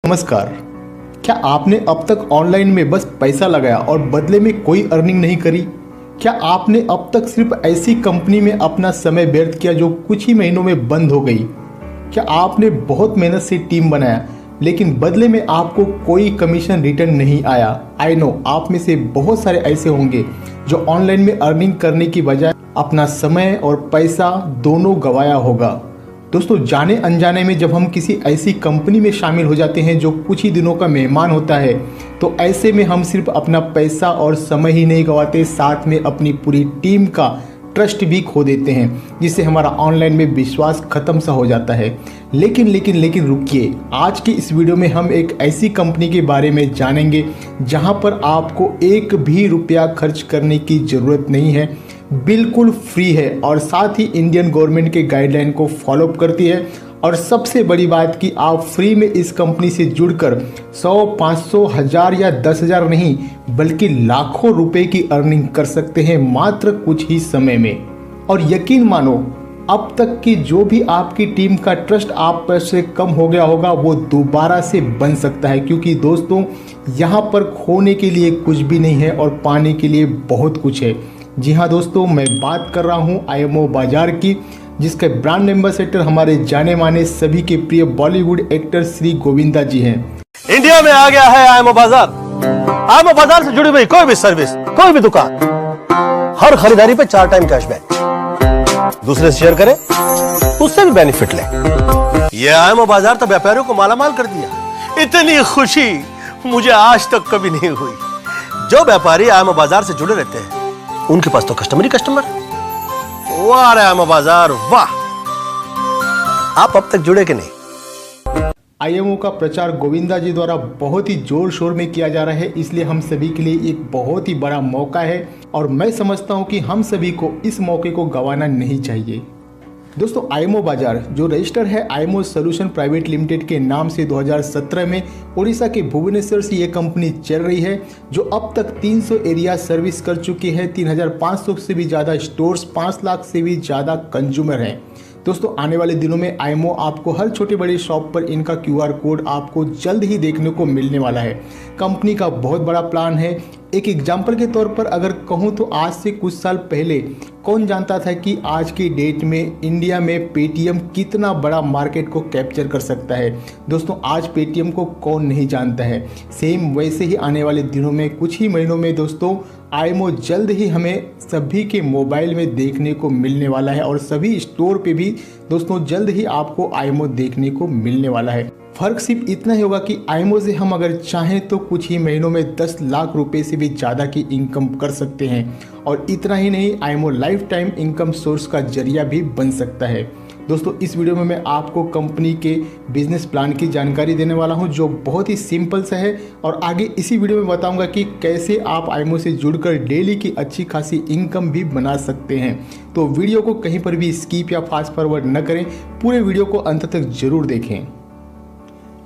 नमस्कार। क्या आपने अब तक ऑनलाइन में बस पैसा लगाया और बदले में कोई अर्निंग नहीं करी? क्या आपने अब तक सिर्फ ऐसी कंपनी में अपना समय व्यर्थ किया जो कुछ ही महीनों में बंद हो गई? क्या आपने बहुत मेहनत से टीम बनाया लेकिन बदले में आपको कोई कमीशन रिटर्न नहीं आया? आई नो आप में से बहुत सारे ऐसे होंगे जो ऑनलाइन में अर्निंग करने की बजाय अपना समय और पैसा दोनों गंवाया होगा। दोस्तों, जाने अनजाने में जब हम किसी ऐसी कंपनी में शामिल हो जाते हैं जो कुछ ही दिनों का मेहमान होता है, तो ऐसे में हम सिर्फ अपना पैसा और समय ही नहीं गंवाते, साथ में अपनी पूरी टीम का ट्रस्ट भी खो देते हैं, जिससे हमारा ऑनलाइन में विश्वास खत्म सा हो जाता है। लेकिन रुकिए, आज की इस वीडियो में हम एक ऐसी कंपनी के बारे में जानेंगे जहां पर आपको एक भी रुपया खर्च करने की ज़रूरत नहीं है, बिल्कुल फ्री है और साथ ही इंडियन गवर्नमेंट के गाइडलाइन को फॉलो अप करती है। और सबसे बड़ी बात कि आप फ्री में इस कंपनी से जुड़कर 100, 500, 1000 या 10,000 नहीं बल्कि लाखों रुपए की अर्निंग कर सकते हैं मात्र कुछ ही समय में। और यकीन मानो, अब तक की जो भी आपकी टीम का ट्रस्ट आप पर से कम हो गया होगा वो दोबारा से बन सकता है, क्योंकि दोस्तों यहाँ पर खोने के लिए कुछ भी नहीं है और पाने के लिए बहुत कुछ है। जी हाँ दोस्तों, मैं बात कर रहा हूँ आईएमओ बाजार की, जिसके ब्रांड एम्बेसडर हमारे जाने माने सभी के प्रिय बॉलीवुड एक्टर श्री गोविंदा जी हैं। इंडिया में आ गया है आईएमओ बाजार। आईएमओ बाजार से जुड़ी हुई कोई भी सर्विस, कोई भी दुकान, हर खरीदारी पे 4 टाइम कैशबैक। दूसरे से शेयर करें, उससे भी बेनिफिट ले। ये आईएमओ बाजार तो व्यापारियों को मालामाल कर दिया। इतनी खुशी मुझे आज तक कभी नहीं हुई। जो व्यापारी आईएमओ बाजार से जुड़े रहते हैं उनके पास तो कस्टमर ही कस्टमर। वाह आईएमओ बाजार वाह। आप अब तक जुड़े कि नहीं? आईएमओ का प्रचार गोविंदा जी द्वारा बहुत ही जोर शोर में किया जा रहा है, इसलिए हम सभी के लिए एक बहुत ही बड़ा मौका है और मैं समझता हूं कि हम सभी को इस मौके को गंवाना नहीं चाहिए। दोस्तों, आईएमओ बाजार जो रजिस्टर है आईएमओ सॉल्यूशन प्राइवेट लिमिटेड के नाम से 2017 में उड़ीसा के भुवनेश्वर से ये कंपनी चल रही है, जो अब तक 300 एरिया सर्विस कर चुकी है। 3500 से भी ज़्यादा स्टोर्स, 5 लाख से भी ज़्यादा कंज्यूमर हैं। दोस्तों, आने वाले दिनों में आईएमओ आपको हर छोटे बड़े शॉप पर इनका QR कोड आपको जल्द ही देखने को मिलने वाला है। कंपनी का बहुत बड़ा प्लान है। एक एग्जाम्पल के तौर पर अगर कहूँ तो आज से कुछ साल पहले कौन जानता था कि आज की डेट में इंडिया में पेटीएम कितना बड़ा मार्केट को कैप्चर कर सकता है। दोस्तों, आज पेटीएम को कौन नहीं जानता है। सेम वैसे ही आने वाले दिनों में, कुछ ही महीनों में दोस्तों, आईएमओ जल्द ही हमें सभी के मोबाइल में देखने को मिलने वाला है और सभी स्टोर पे भी दोस्तों जल्द ही आपको आईएमओ देखने को मिलने वाला है। फर्क सिर्फ इतना ही होगा कि आईएमओ से हम अगर चाहें तो कुछ ही महीनों में 10 लाख रुपए से भी ज़्यादा की इनकम कर सकते हैं। और इतना ही नहीं, IMO life time income source का जरिया भी बन सकता है। दोस्तों, इस वीडियो में मैं आपको कंपनी के बिजनेस प्लान की जानकारी देने वाला हूं, जो बहुत ही सिंपल सा है और आगे इसी वीडियो में बताऊंगा कि कैसे आप आईएमओ से जुड़कर डेली की अच्छी खासी इनकम भी बना सकते हैं। तो वीडियो को कहीं पर भी स्किप या फास्ट फॉरवर्ड न करें, पूरे वीडियो को अंत तक जरूर देखें।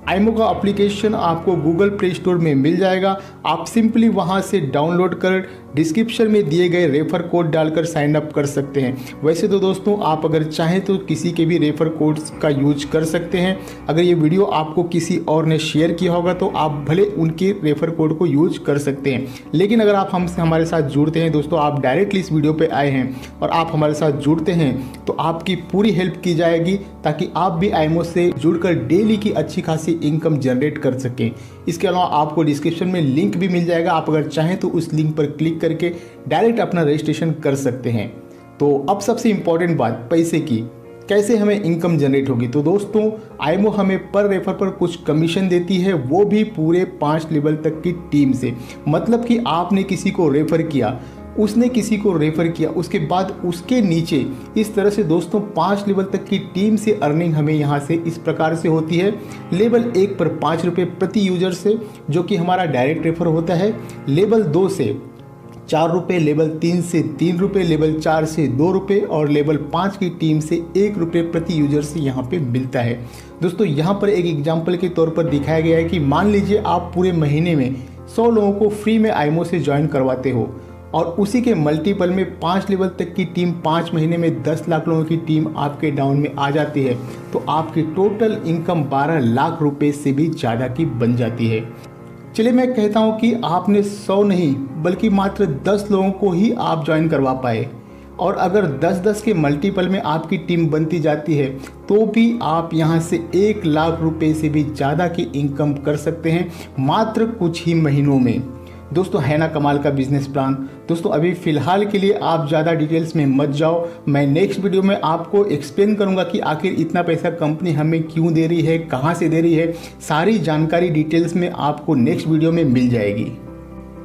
आईएमओ का एप्लीकेशन आपको गूगल प्ले स्टोर में मिल जाएगा। आप सिंपली वहां से डाउनलोड कर डिस्क्रिप्शन में दिए गए रेफर कोड डालकर साइन अप कर सकते हैं। वैसे तो दोस्तों, आप अगर चाहें तो किसी के भी रेफर कोड्स का यूज कर सकते हैं। अगर ये वीडियो आपको किसी और ने शेयर किया होगा तो आप भले उनके रेफर कोड को यूज कर सकते हैं। लेकिन अगर आप हमसे हमारे साथ जुड़ते हैं दोस्तों, आप डायरेक्टली इस वीडियो पर आए हैं और आप हमारे साथ जुड़ते हैं, तो आपकी पूरी हेल्प की जाएगी ताकि आप भी आईएमओ से जुड़कर डेली की अच्छी खासी इनकम जनरेट कर सकें। इसके अलावा आपको डिस्क्रिप्शन में लिंक भी मिल जाएगा, आप अगर चाहें तो उस लिंक पर क्लिक करके डायरेक्ट अपना रजिस्ट्रेशन कर सकते हैं। तो अब सबसे इंपॉर्टेंट बात पैसे की, कैसे हमें इनकम जनरेट होगी। तो दोस्तों, आईएमओ हमें पर रेफर पर कुछ कमीशन देती है, वो भी पूरे 5 लेवल तक की टीम से। मतलब कि आपने किसी को रेफर किया, उसने किसी को रेफर किया, उसके बाद उसके नीचे इस तरह से दोस्तों 5 लेवल तक की टीम से अर्निंग हमें यहाँ से इस प्रकार से होती है। लेवल 1 पर 5 रुपये प्रति यूजर से, जो कि हमारा डायरेक्ट रेफर होता है। लेवल 2 से 4 रुपये, लेवल 3 से 3 रुपये, लेवल 4 से 2 रुपये और लेवल 5 की टीम से 1 रुपये प्रति यूजर से यहाँ पे मिलता है। दोस्तों, यहाँ पर एक एग्जाम्पल के तौर पर दिखाया गया है कि मान लीजिए आप पूरे महीने में 100 लोगों को फ्री में आईएमओ से ज्वाइन करवाते हो और उसी के मल्टीपल में 5 लेवल तक की टीम 5 महीने में 10 लाख लोगों की टीम आपके डाउन में आ जाती है तो आपकी टोटल इनकम 12 लाख रुपए से भी ज़्यादा की बन जाती है। चलिए मैं कहता हूँ कि आपने 100 नहीं बल्कि मात्र 10 लोगों को ही आप ज्वाइन करवा पाए और अगर 10-10 के मल्टीपल में आपकी टीम बनती जाती है तो भी आप यहाँ से 1 लाख रुपए से भी ज़्यादा की इनकम कर सकते हैं मात्र कुछ ही महीनों में। दोस्तों है ना कमाल का बिजनेस प्लान। दोस्तों अभी फ़िलहाल के लिए आप ज़्यादा डिटेल्स में मत जाओ, मैं नेक्स्ट वीडियो में आपको एक्सप्लेन करूंगा कि आखिर इतना पैसा कंपनी हमें क्यों दे रही है, कहां से दे रही है। सारी जानकारी डिटेल्स में आपको नेक्स्ट वीडियो में मिल जाएगी।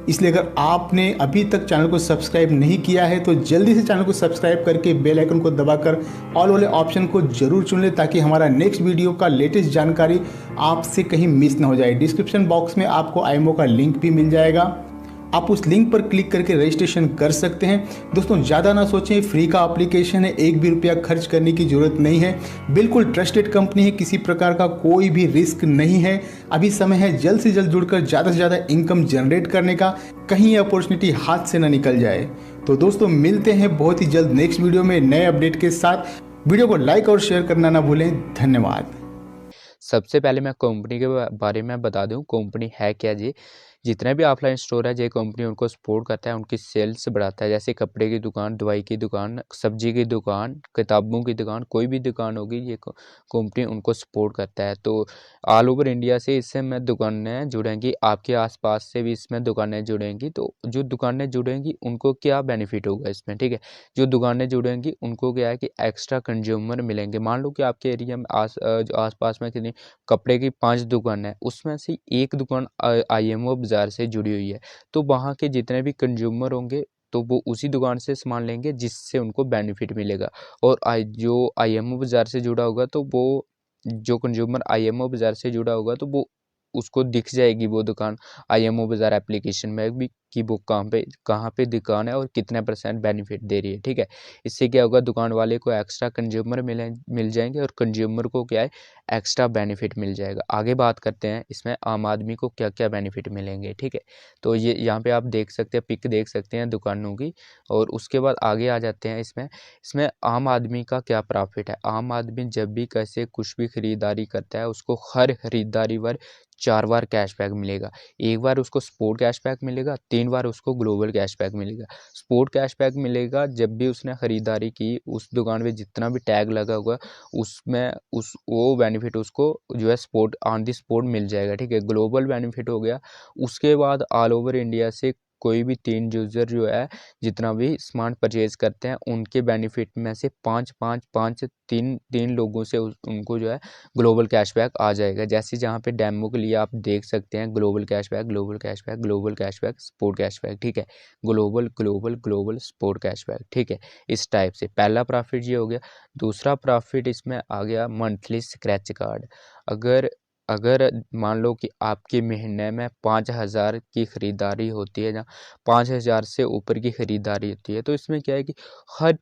इसलिए अगर आपने अभी तक चैनल को सब्सक्राइब नहीं किया है तो जल्दी से चैनल को सब्सक्राइब करके बेल आइकन को दबाकर ऑल वाले ऑप्शन को जरूर चुन लें ताकि हमारा नेक्स्ट वीडियो का लेटेस्ट जानकारी आपसे कहीं मिस ना हो जाए। डिस्क्रिप्शन बॉक्स में आपको आईएमओ का लिंक भी मिल जाएगा, आप उस लिंक पर क्लिक करके रजिस्ट्रेशन कर सकते हैं। दोस्तों ज़्यादा ना सोचें, फ्री का एप्लीकेशन है, एक भी रुपया खर्च करने की ज़रूरत नहीं है। बिल्कुल ट्रस्टेड कंपनी है, किसी प्रकार का कोई भी रिस्क नहीं है। अभी समय है जल्द से जल्द जुड़कर ज़्यादा से ज़्यादा इनकम जनरेट करने का, कहीं अपॉर्चुनिटी हाथ से ना निकल जाए। तो दोस्तों मिलते हैं बहुत ही जल्द नेक्स्ट वीडियो में नए अपडेट के साथ। वीडियो को लाइक और शेयर करना ना भूलें। धन्यवाद। सबसे पहले मैं कंपनी के बारे में बता दूं, कंपनी है क्या जी। जितने भी ऑफलाइन स्टोर है, ये कंपनी उनको सपोर्ट करता है, उनकी सेल्स बढ़ाता है। जैसे कपड़े की दुकान, दवाई की दुकान, सब्जी की दुकान, किताबों की दुकान, कोई भी दुकान होगी, ये कंपनी उनको सपोर्ट करता है। तो ऑल ओवर इंडिया से इसमें दुकानें जुड़ेंगी, आपके आसपास से भी इसमें दुकानें जुड़ेंगी। तो जो दुकानें जुड़ेंगी उनको क्या बेनिफिट होगा इसमें, ठीक है। जो दुकानें जुड़ेंगी उनको क्या है कि एक्स्ट्रा कंज्यूमर मिलेंगे। मान लो कि आपके एरिया में आसपास में कितनी कपड़े की 5 दुकान है, उसमें से एक दुकान आईएमओ बाजार से जुड़ी हुई है, तो वहाँ के जितने भी कंज्यूमर होंगे तो वो उसी दुकान से सामान लेंगे जिससे उनको बेनिफिट मिलेगा। और जो आईएमओ बाजार से जुड़ा होगा तो वो जो कंज्यूमर आईएमओ बाजार से जुड़ा होगा तो वो उसको दिख जाएगी वो दुकान आईएमओ बाजार एप्लीकेशन में भी कि वो कहाँ पे दुकान है और कितने % बेनिफिट दे रही है, ठीक है। इससे क्या होगा, दुकान वाले को एक्स्ट्रा कंज्यूमर मिल जाएंगे और कंज्यूमर को क्या है, एक्स्ट्रा बेनिफिट मिल जाएगा। आगे बात करते हैं इसमें आम आदमी को क्या क्या बेनिफिट मिलेंगे, ठीक है। तो ये यहाँ पे आप देख सकते हैं, पिक देख सकते हैं दुकानों की। और उसके बाद आगे आ जाते हैं इसमें आम आदमी का क्या प्रॉफिट है। आम आदमी जब भी कैसे कुछ भी खरीदारी करता है उसको हर खरीदारी पर 4 बार कैशबैक मिलेगा। एक बार उसको स्पोर्ट कैशबैक मिलेगा, 3 बार उसको ग्लोबल कैशबैक मिलेगा। स्पोर्ट कैशबैक मिलेगा जब भी उसने खरीदारी की, उस दुकान पे जितना भी टैग लगा हुआ उसमें वो बेनिफिट उसको जो है स्पोर्ट ऑन दी स्पॉट मिल जाएगा, ठीक है। ग्लोबल बेनिफिट हो गया। उसके बाद ऑल ओवर इंडिया से कोई भी 3 यूज़र जो है जितना भी सामान परचेज करते हैं उनके बेनिफिट में से 5 3 लोगों से उनको जो है ग्लोबल कैशबैक आ जाएगा। जैसे जहाँ पे डेमो के लिए आप देख सकते हैं global cashback, global cashback, global cashback, sport cashback, ठीक है। Global global global sport cashback, ठीक है। इस टाइप से पहला प्रॉफिट ये हो गया। दूसरा प्रॉफिट इसमें आ गया मंथली स्क्रैच कार्ड। अगर मान लो कि आपके महीने में 5,000 की ख़रीदारी होती है, जहाँ 5,000 से ऊपर की ख़रीदारी होती है, तो इसमें क्या है कि हर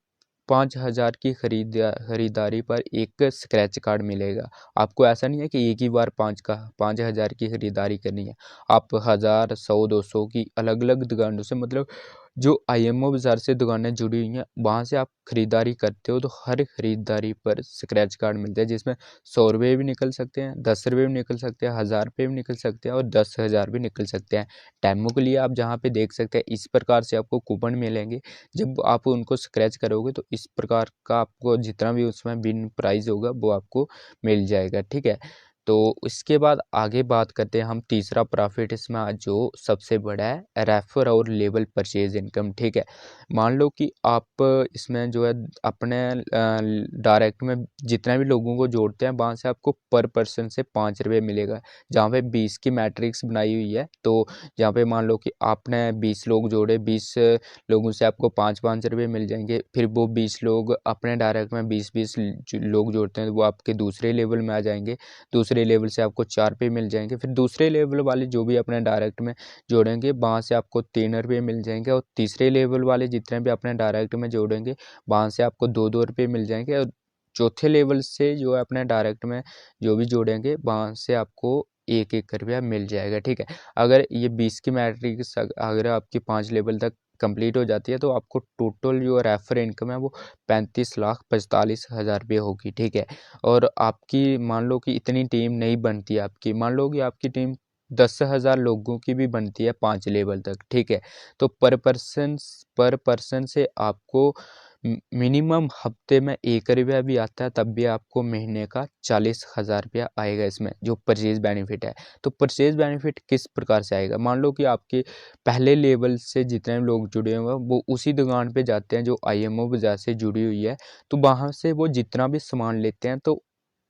5,000 की खरीदारी पर एक स्क्रैच कार्ड मिलेगा। आपको ऐसा नहीं है कि एक ही बार 5,000 की खरीदारी करनी है, आप 1,000, 100, 200 की अलग अलग दुकानों से, मतलब जो आईएमओ बाज़ार से दुकानें जुड़ी हुई हैं वहाँ से आप खरीदारी करते हो तो हर खरीदारी पर स्क्रैच कार्ड मिलता है, जिसमें 100 रुपये भी निकल सकते हैं, 10 रुपये भी निकल सकते हैं, 1,000 रुपये भी निकल सकते हैं और 10,000 भी निकल सकते हैं। डेमो के लिए आप जहाँ पे देख सकते हैं इस प्रकार से आपको कूपन मिलेंगे। जब आप उनको स्क्रैच करोगे तो इस प्रकार का आपको जितना भी उसमें विन प्राइज़ होगा वो आपको मिल जाएगा, ठीक है। तो इसके बाद आगे बात करते हैं हम तीसरा प्रॉफिट इसमें जो सबसे बड़ा है, रेफर और लेबल परचेज इनकम, ठीक है। मान लो कि आप इसमें जो है अपने डायरेक्ट में जितने भी लोगों को जोड़ते हैं वहाँ से आपको पर पर्सन से 5 रुपये मिलेगा। जहाँ पे 20 की मैट्रिक्स बनाई हुई है, तो जहाँ पे मान लो कि आपने 20 लोग जोड़े, 20 लोगों से आपको 5-5 रुपये मिल जाएंगे। फिर वो 20 लोग अपने डायरेक्ट में 20-20 लोग जोड़ते हैं तो वो आपके दूसरे लेवल में आ जाएंगे। दूसरे लेवल से आपको 4 रुपये मिल जाएंगे। फिर दूसरे लेवल वाले जो भी अपने डायरेक्ट में जोड़ेंगे वहाँ से आपको 3 रुपये मिल जाएंगे। और तीसरे लेवल वाले जितने भी अपने डायरेक्ट में जोड़ेंगे वहाँ से आपको 2-2 रुपये मिल जाएंगे। और चौथे लेवल से जो है अपने डायरेक्ट में जो भी जोड़ेंगे वहाँ से आपको 1-1 रुपया मिल जाएगा, ठीक है। अगर ये 20 की मैट्रिक्स अगर आपकी 5 लेवल तक कंप्लीट हो जाती है तो आपको टोटल जो रेफर इनकम है वो 35,45,000 रुपये होगी, ठीक है। और आपकी मान लो कि इतनी टीम नहीं बनती है आपकी, मान लो कि आपकी टीम 10,000 लोगों की भी बनती है 5 लेवल तक, ठीक है। तो पर पर्सन से आपको मिनिमम हफ्ते में 1 रुपया भी आता है तब भी आपको महीने का 40,000 रुपया आएगा इसमें, जो परचेज बेनिफिट है। तो परचेज बेनिफिट किस प्रकार से आएगा, मान लो कि आपके पहले लेवल से जितने लोग जुड़े हुए हैं वो उसी दुकान पे जाते हैं जो IMO बाजार से जुड़ी हुई है, तो वहाँ से वो जितना भी सामान लेते हैं तो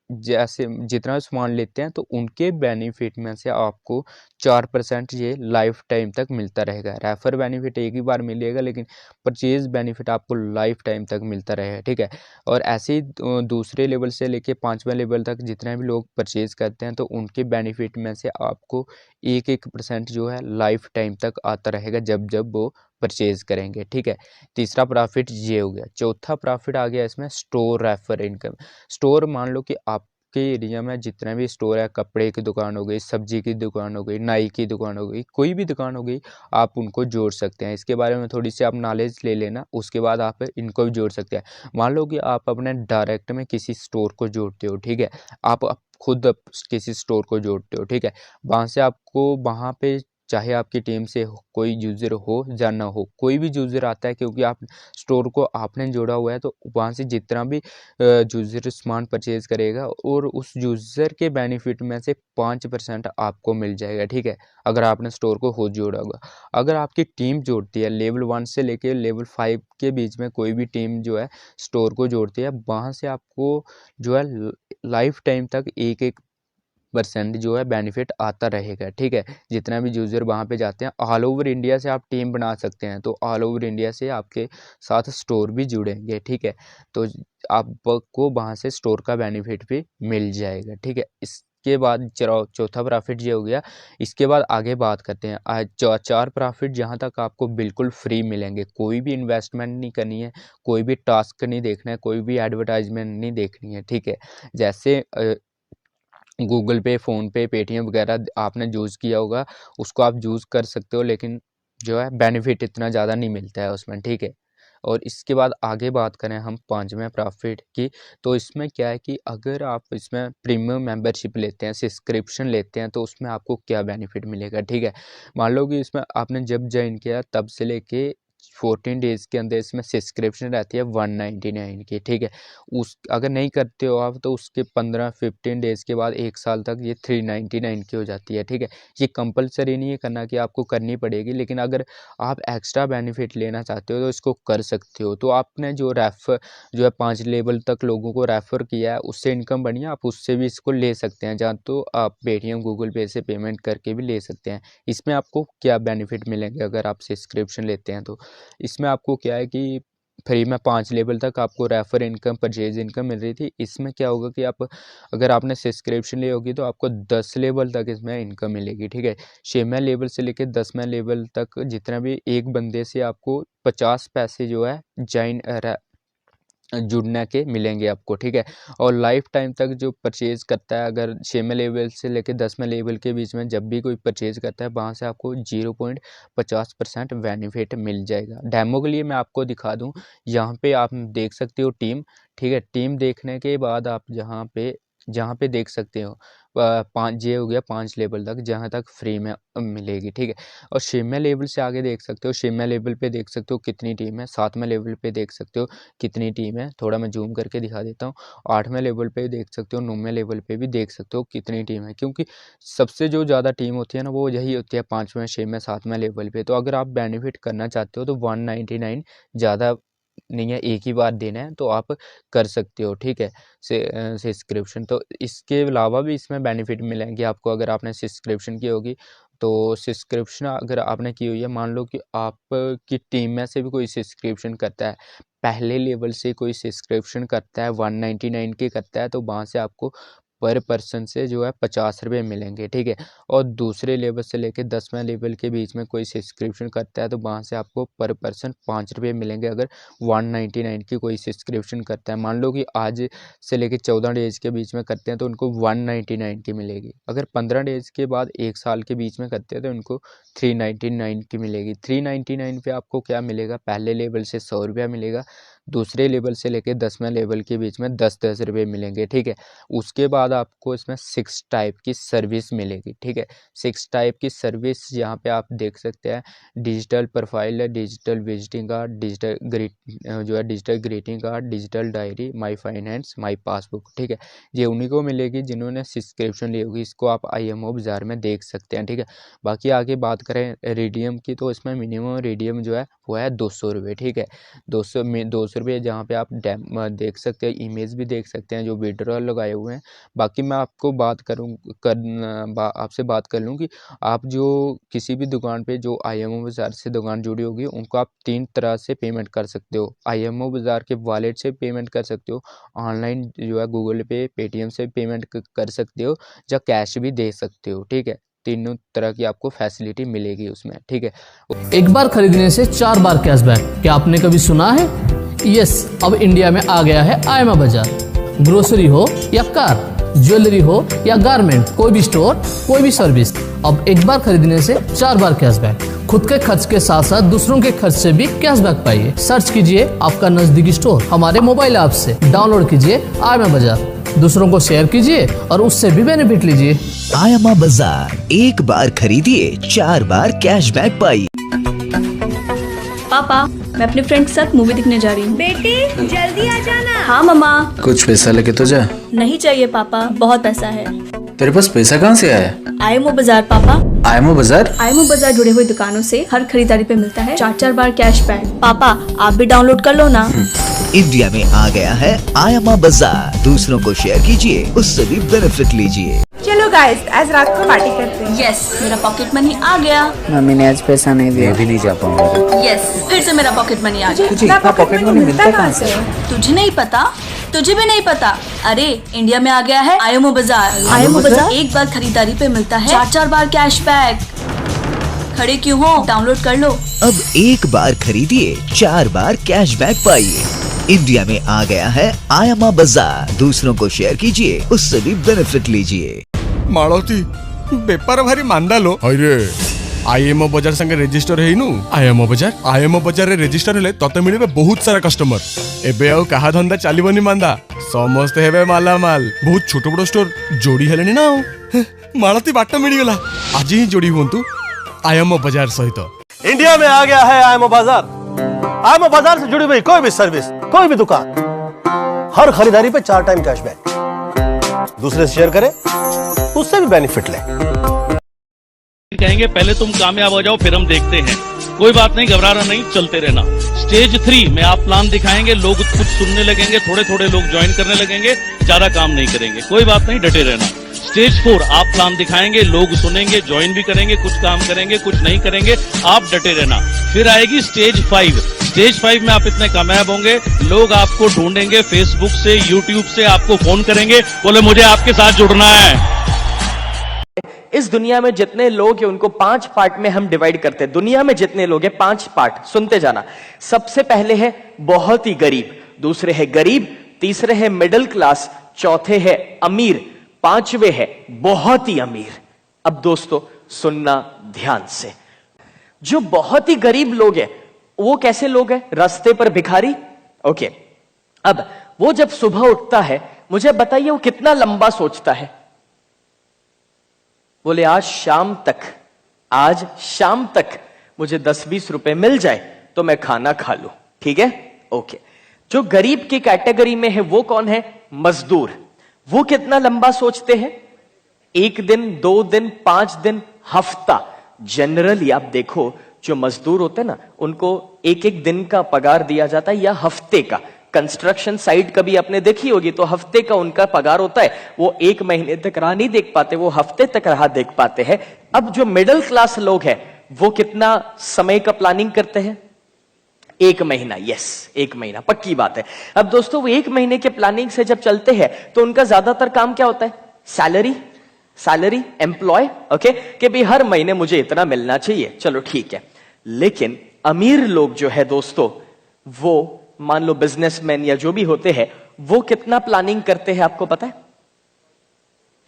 जैसे जितना सामान लेते हैं तो उनके बेनिफिट में से आपको 4% ये लाइफ टाइम तक मिलता रहेगा। रेफर बेनिफिट एक ही बार मिलेगा, लेकिन परचेज बेनिफिट आपको लाइफ टाइम तक मिलता रहेगा, ठीक है। और ऐसे ही दूसरे लेवल से लेके 5वें लेवल तक जितने भी लोग परचेज करते हैं तो उनके बेनिफिट में से आपको 1% जो है लाइफ टाइम तक आता रहेगा जब जब वो परचेज करेंगे, ठीक है। तीसरा प्रॉफिट ये हो गया। चौथा प्रॉफिट आ गया इसमें स्टोर रेफर इनकम। स्टोर मान लो कि आपके एरिया में जितने भी स्टोर है, कपड़े की दुकान हो गई, सब्जी की दुकान हो गई, नाई की दुकान हो गई, कोई भी दुकान हो गई, आप उनको जोड़ सकते हैं। इसके बारे में थोड़ी सी आप नॉलेज ले लेना, उसके बाद आप इनको भी जोड़ सकते हैं। मान लो कि आप अपने डायरेक्ट में किसी स्टोर को जोड़ते हो, ठीक है। आप खुद किसी स्टोर को जोड़ते हो, ठीक है। वहाँ से आपको वहाँ पे चाहे आपकी टीम से कोई यूज़र हो या ना हो, कोई भी यूज़र आता है क्योंकि आप स्टोर को आपने जोड़ा हुआ है, तो वहाँ से जितना भी यूज़र सामान परचेज़ करेगा और उस यूज़र के बेनिफिट में से 5% आपको मिल जाएगा, ठीक है, अगर आपने स्टोर को खुद जोड़ा होगा। अगर आपकी टीम जोड़ती है लेवल 1 से लेके लेवल 5 के बीच में, कोई भी टीम जो है स्टोर को जोड़ती है, वहाँ से आपको जो है लाइफ टाइम तक 1% जो है बेनिफिट आता रहेगा, ठीक है। जितना भी यूज़र वहाँ पे जाते हैं, ऑल ओवर इंडिया से आप टीम बना सकते हैं, तो ऑल ओवर इंडिया से आपके साथ स्टोर भी जुड़ेंगे, ठीक है। तो आपको वहाँ से स्टोर का बेनिफिट भी मिल जाएगा, ठीक है। इसके बाद चौथा प्रॉफिट ये हो गया। इसके बाद आगे बात करते हैं आज 4 प्रॉफिट जहाँ तक आपको बिल्कुल फ्री मिलेंगे, कोई भी इन्वेस्टमेंट नहीं करनी है, कोई भी टास्क नहीं देखना है, कोई भी एडवर्टाइजमेंट नहीं देखनी है, ठीक है। जैसे गूगल पे, फ़ोनपे, पेटीएम वगैरह आपने यूज़ किया होगा, उसको आप यूज़ कर सकते हो, लेकिन जो है बेनिफिट इतना ज़्यादा नहीं मिलता है उसमें, ठीक है। और इसके बाद आगे बात करें हम 5वें प्रॉफिट की, तो इसमें क्या है कि अगर आप इसमें प्रीमियम मेंबरशिप लेते हैं, सब्सक्रिप्शन लेते हैं, तो उसमें आपको क्या बेनिफिट मिलेगा, ठीक है। मान लो कि इसमें आपने जब ज्वाइन किया तब से लेके 14 डेज़ के अंदर इसमें सब्सक्रिप्शन रहती है 199 की, ठीक है। उस अगर नहीं करते हो आप तो उसके 15 डेज़ के बाद 1 साल तक ये 399 की हो जाती है, ठीक है। ये कंपल्सरी नहीं है करना कि आपको करनी पड़ेगी, लेकिन अगर आप एक्स्ट्रा बेनिफिट लेना चाहते हो तो इसको कर सकते हो। तो आपने जो है 5 लेवल तक लोगों को रेफ़र किया है, उससे इनकम बनी है, आप उससे भी इसको ले सकते हैं, या तो आप पेटीएम, गूगल पे से पेमेंट करके भी ले सकते हैं। इसमें आपको क्या बेनिफिट मिलेंगे अगर आप सब्सक्रिप्शन लेते हैं तो? इसमें आपको क्या है कि फ्री में 5 लेवल तक आपको रेफर इनकम, परचेज इनकम मिल रही थी। इसमें क्या होगा कि आप अगर आपने सब्सक्रिप्शन ली होगी तो आपको 10 लेवल तक इसमें इनकम मिलेगी, ठीक है। 6वें लेवल से लेकर 10वें लेवल तक जितना भी एक बंदे से आपको 50 पैसे जो है जुड़ने के मिलेंगे आपको, ठीक है। और लाइफ टाइम तक जो परचेज़ करता है, अगर 6वें लेवल से लेकर 10वें लेवल के बीच में जब भी कोई परचेज़ करता है, वहाँ से आपको 0.50% बेनिफिट मिल जाएगा। डेमो के लिए मैं आपको दिखा दूँ, यहाँ पे आप देख सकते हो टीम, ठीक है। टीम देखने के बाद आप जहाँ पे देख सकते हो 5 ये हो गया 5 लेवल तक जहाँ तक फ्री में मिलेगी, ठीक है। और 6वें लेवल से आगे देख सकते हो, 6वें लेवल पे देख सकते हो कितनी टीम है, 7वें लेवल पे देख सकते हो कितनी टीम है, थोड़ा मैं जूम करके दिखा देता हूँ। 8वें लेवल पे देख सकते हो, 9वें लेवल पे भी देख सकते हो कितनी टीम है, क्योंकि सबसे जो ज़्यादा टीम होती है ना वो यही होती है 5वें, 6वें, 7वें लेवल पे। तो अगर आप बेनिफिट करना चाहते हो तो 199 ज़्यादा नहीं है, एक ही बार देना है तो आप कर सकते हो, ठीक है। सब्सक्रिप्शन तो इसके अलावा भी इसमें बेनिफिट मिलेंगे आपको अगर आपने सब्सक्रिप्शन की होगी। तो सब्सक्रिप्शन अगर आपने की हुई है, मान लो कि आपकी टीम में से भी कोई सब्सक्रिप्शन करता है, पहले लेवल से कोई सब्सक्रिप्शन करता है 199 की करता है, तो वहाँ से आपको पर पर्सन से जो है 50 रुपये मिलेंगे, ठीक है। और दूसरे लेवल से लेके 10वें लेवल के बीच में कोई सब्सक्रिप्शन करता है तो वहाँ से आपको पर पर्सन 5 रुपये मिलेंगे अगर 199 की कोई सब्सक्रिप्शन करता है। मान लो कि आज से लेके 14 डेज़ के बीच में करते हैं तो उनको 199 की मिलेगी। अगर 15 डेज़ के बाद 1 साल के बीच में करते हैं तो उनको 399 की मिलेगी। 399 पे आपको क्या मिलेगा, पहले लेवल से 100 रुपया मिलेगा, दूसरे लेवल से लेके 10वें लेवल के बीच में 10-10 रुपये मिलेंगे, ठीक है। उसके बाद आपको इसमें 6 टाइप की सर्विस मिलेगी, ठीक है। 6 टाइप की सर्विस यहाँ पे आप देख सकते हैं। डिजिटल प्रोफाइल है, digital visiting card, digital greeting card, digital diary, my finance, my passbook, ठीक है। ये उन्हीं को मिलेगी जिन्होंने सब्सक्रिप्शन ली होगी। इसको आप IMO बाज़ार में देख सकते हैं, ठीक है। बाकी आगे बात करें रिडीम की तो इसमें मिनिमम रिडीम जो है वो है 200 रुपये, ठीक है। 200 रुपये जहाँ पे आप देख सकते हैं, इमेज भी देख सकते हैं जो विड्रॉल लगाए हुए हैं। बाकी मैं आपको आपसे बात कर लूँ कि आप जो किसी भी दुकान पे जो IMO बाज़ार से दुकान जुड़ी होगी उनको आप 3 तरह से पेमेंट कर सकते हो। IMO बाज़ार के वॉलेट से पेमेंट कर सकते हो, ऑनलाइन जो है गूगल पे, पेटीएम से पेमेंट कर सकते हो, या कैश भी दे सकते हो, ठीक है। तीनों तरह की आपको फैसिलिटी मिलेगी उसमें, ठीक है। एक बार खरीदने से 4 बार कैशबैक, क्या आपने कभी सुना है? यस, अब इंडिया में आ गया है IMO बाजार। ग्रोसरी हो या कार, ज्वेलरी हो या गारमेंट, कोई भी स्टोर, कोई भी सर्विस, अब एक बार खरीदने से 4 बार कैशबैक। खुद के खर्च के साथ साथ दूसरों के खर्च से भी कैशबैक पाइए। सर्च कीजिए आपका नजदीकी स्टोर हमारे मोबाइल ऐप से, डाउनलोड कीजिए IMO बाजार, दूसरों को शेयर कीजिए और उससे भी बेनिफिट लीजिए। IMO बाजार, एक बार खरीदिए 4 बार कैशबैक पाइए। पापा, मैं अपने फ्रेंड के साथ मूवी देखने जा रही हूँ। बेटी जल्दी आ जाना। हाँ मम्मा। कुछ पैसा लेके तो जा। नहीं चाहिए पापा, बहुत पैसा है। तेरे पास पैसा कहाँ से आया? IMO बाजार पापा। IMO बाजार? IMO बाजार जुड़े हुए दुकानों से हर खरीदारी पे मिलता है 4-4 बार कैशबैक। पापा आप भी डाउनलोड कर लो ना। इंडिया में आ गया है IMO बाजार, दूसरों को शेयर कीजिए, उससे भी बेनिफिट लीजिए। चलो गाइस, आज रात को पार्टी करते हैं। यस, मेरा पॉकेट मनी आ गया। मम्मी ने आज पैसा नहीं दिया। मैं भी नहीं जा पाऊंगा। यस, फिर से मेरा पॉकेट मनी आ गया। तुझे इतना पॉकेट मनी मिलता कहाँ से? तुझे नहीं पता? तुझे भी नहीं पता? अरे इंडिया में आ गया है IMO बाजार। IMO बाजार? एक बार खरीदारी पे मिलता है 4-4 बार कैशबैक। खड़े क्यों हो, डाउनलोड कर लो। अब एक बार खरीदिए 4 बार कैशबैक पाइए। इंडिया में आ गया है IMO बाजार, दूसरों को शेयर कीजिए, उससे भी बेनिफिट लीजिए। मालती बेपार भारी मांदा लो अरे IMO बाजार संगे रजिस्टर हेइनु। IMO बाजार रे रजिस्टर हेले तते मिलिबे बहुत सारा कस्टमर। एबे आउ कहा धंदा चलीबनी मांदा, समस्त हेबे माला माल। बहुत छोट बड़ स्टोर जोड़ी हेलेनी ना। मालती बाटा मिली गला, आज ही जोड़ी हुंतु IMO बाजार सहित। इंडिया में आ गया है IMO बाजार। IMO बाजार से जुड़ी हुई कोई भी सर्विस, कोई भी दुकान, हर खरीदारी पे 4 टाइम कैशबैक। दूसरे से शेयर करें, उससे भी बेनिफिट लें। कहेंगे पहले तुम कामयाब हो जाओ फिर हम देखते हैं। कोई बात नहीं, घबराना नहीं, चलते रहना। स्टेज 3 में आप प्लान दिखाएंगे, लोग कुछ सुनने लगेंगे, थोड़े थोड़े लोग ज्वाइन करने लगेंगे, ज्यादा काम नहीं करेंगे। कोई बात नहीं, डटे रहना। स्टेज 4 आप प्लान दिखाएंगे, लोग सुनेंगे, ज्वाइन भी करेंगे, कुछ काम करेंगे, कुछ नहीं करेंगे, आप डटे रहना। फिर आएगी स्टेज 5। स्टेज 5 में आप इतने कामयाब होंगे, लोग आपको ढूंढेंगे, फेसबुक से, यूट्यूब से आपको फोन करेंगे, बोले मुझे आपके साथ जुड़ना है। इस दुनिया में जितने लोग हैं उनको 5 पार्ट में हम डिवाइड करते हैं। दुनिया में जितने लोग हैं 5 पार्ट, सुनते जाना। सबसे पहले है बहुत ही गरीब, दूसरे है गरीब, तीसरे है मिडिल क्लास, चौथे है अमीर, 5वें है बहुत ही अमीर। अब दोस्तों सुनना ध्यान से। जो बहुत ही गरीब लोग हैं वो कैसे लोग हैं? रास्ते पर भिखारी। ओके, अब वो जब सुबह उठता है, मुझे बताइए वो कितना लंबा सोचता है? बोले आज शाम तक मुझे 10-20 रुपए मिल जाए तो मैं खाना खा लूं, ठीक है? ओके। जो गरीब की कैटेगरी में है वो कौन है? मजदूर। वो कितना लंबा सोचते हैं? 1 दिन, 2 दिन, 5 दिन, हफ्ता। जनरली आप देखो जो मजदूर होते हैं ना, उनको 1-1 दिन का पगार दिया जाता है या हफ्ते का। कंस्ट्रक्शन साइट कभी आपने देखी होगी तो हफ्ते का उनका पगार होता है। वो 1 महीने तक राह नहीं देख पाते, वो हफ्ते तक राह देख पाते हैं। अब जो मिडिल क्लास लोग हैं वो कितना समय का प्लानिंग करते हैं? 1 महीना। यस, 1 महीना, पक्की बात है। अब दोस्तों वो 1 महीने के प्लानिंग से जब चलते हैं तो उनका ज्यादातर काम क्या होता है? सैलरी, सैलरी एम्प्लॉय, ओके, कि भाई हर महीने मुझे इतना मिलना चाहिए, चलो ठीक है। लेकिन अमीर लोग जो है दोस्तों, वो मान लो बिजनेसमैन या जो भी होते हैं, वो कितना प्लानिंग करते हैं आपको पता है?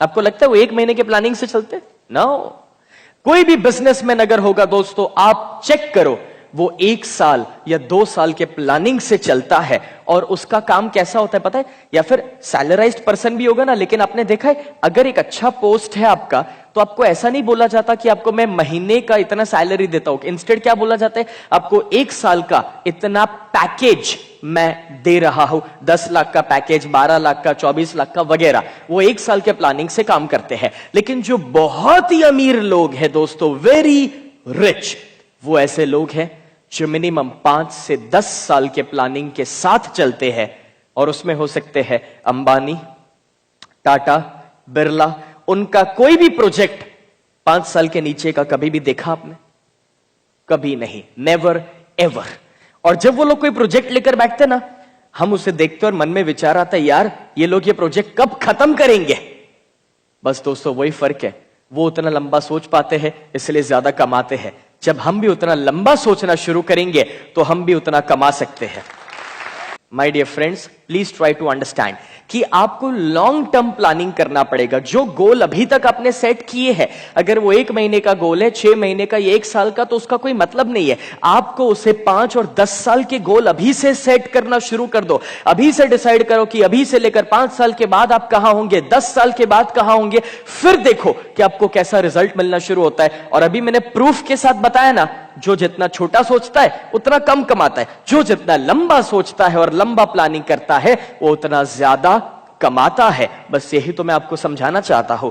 आपको लगता है वो एक महीने के प्लानिंग से चलते? नो। कोई भी बिजनेसमैन अगर होगा दोस्तों, आप चेक करो, वो 1 साल या 2 साल के प्लानिंग से चलता है। और उसका काम कैसा होता है पता है? या फिर सैलराइज्ड पर्सन भी होगा ना, लेकिन आपने देखा है अगर एक अच्छा पोस्ट है आपका, तो आपको ऐसा नहीं बोला जाता कि आपको मैं महीने का इतना सैलरी देता हूं। इंस्टेड क्या बोला जाता है? आपको 1 साल का इतना पैकेज मैं दे रहा हूं, 10 लाख का पैकेज, 12 लाख का, 24 लाख का वगैरह। वो 1 साल के प्लानिंग से काम करते हैं। लेकिन जो बहुत ही अमीर लोग हैं दोस्तों, वेरी रिच, वो ऐसे लोग हैं जो मिनिमम 5 से 10 साल के प्लानिंग के साथ चलते हैं। और उसमें हो सकते हैं अंबानी, टाटा, बिरला। उनका कोई भी प्रोजेक्ट 5 साल के नीचे का कभी भी देखा आपने? कभी नहीं, नेवर एवर। और जब वो लोग कोई प्रोजेक्ट लेकर बैठते ना, हम उसे देखते और मन में विचार आता है, यार ये लोग ये प्रोजेक्ट कब खत्म करेंगे। बस दोस्तों वही फर्क है, वो उतना लंबा सोच पाते हैं, इसलिए ज्यादा कमाते हैं। जब हम भी उतना लंबा सोचना शुरू करेंगे तो हम भी उतना कमा सकते हैं। My dear friends, please try to understand कि आपको लॉन्ग टर्म प्लानिंग करना पड़ेगा। जो गोल अभी तक आपने सेट किए हैं, अगर वो 1 महीने का गोल है, 6 महीने का या 1 साल का, तो उसका कोई मतलब नहीं है। आपको उसे 5 और 10 साल के गोल अभी से सेट करना शुरू कर दो। अभी से डिसाइड करो कि अभी से लेकर 5 साल के बाद आप कहां होंगे, 10 साल के बाद कहां होंगे। फिर देखो कि आपको कैसा रिजल्ट मिलना शुरू होता है। और अभी मैंने प्रूफ के साथ बताया ना, जो जितना छोटा सोचता है उतना कम कमाता है, जो जितना लंबा सोचता है और लंबा प्लानिंग करता है वो उतना ज्यादा कमाता है। बस यही तो मैं आपको समझाना चाहता हूं।